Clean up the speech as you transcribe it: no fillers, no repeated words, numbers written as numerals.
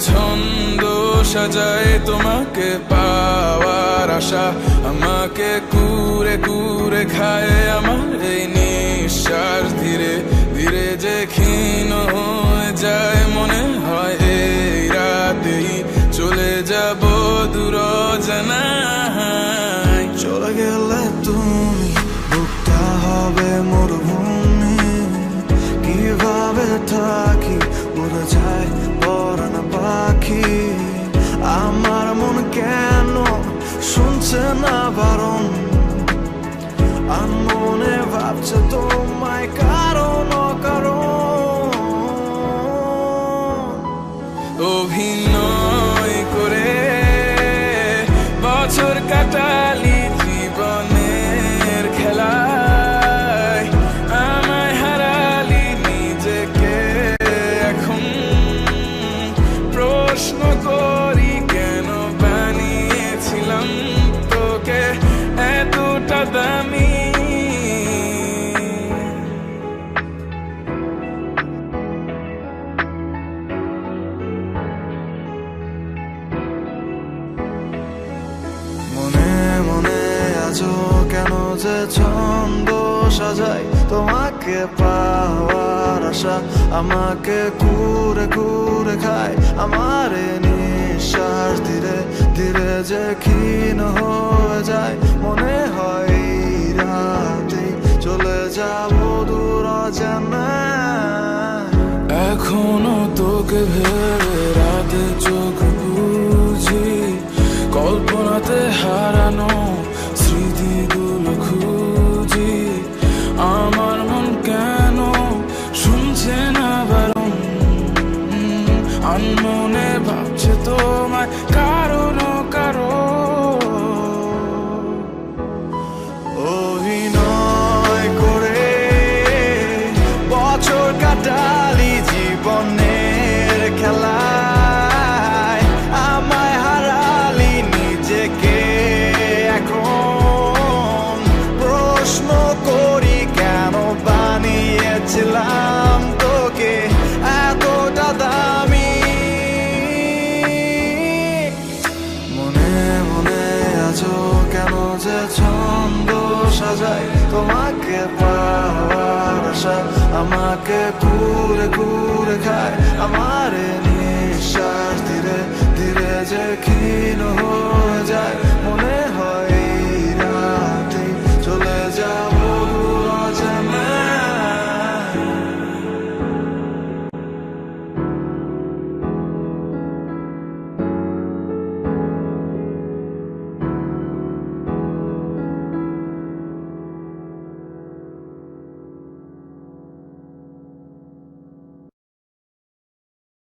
ছন্দ সাজায় তোমাকে পাওয়ার আশা আমাকে কুরে কুরে খায় আমার এই নিঃশ্বাস ধীরে ধীরে যে ক্ষীণ হয়ে যায় মনে হয় এই রাতেই চলে যাব দূর অজানায়। চলে গেলে তুমি বুকটা হবে মরুভূমি, কিভাবে থাকি উড়ে যায় পরাণ পাখি। আমার মন কেন শুনছে না বারণ, আর মনে ভাবছে তোমায় কারণ অকারণ। অভিনয় করে বছর কাটালি জীবনের খেলায়, আমায় হারালি নিজেকে এখন প্রশ্ন করি কেন বানিয়েছিলাম তোকে এতটা দামি। মনে মনে আছো কেন যে ছন্দ সাজাই তোমাকে পাওয়ার আশা আমাকে কুরে কুরে খায় আমার নিঃশ্বাস ধীরে ধীরে যে ক্ষীণ হয়ে যায় মনে হয় রাতে চলে যাব দূর অজানায়। এখনো তোকে ভেবে রাতে চোখ বুঝি, কল্পনাতে হারানো স্মৃতিগুলো খুঁজি। আমার মন কেন শুনছে না বারণ, আনমনে ভাবছে তোমায় কারণ কারণ। অভিনয় করে বছর কাটালি জীবনের খেলায়, আমায় হারালি নিজেকে এখন প্রশ্ন করি কেন বানিয়েছিলাম তোকে এতটা দামি। মনে মনে আছো কেন যে ছন্দ সাজাই তোমাকে পাওয়ার আশা আমাকে কুরে কুরে খায় আমার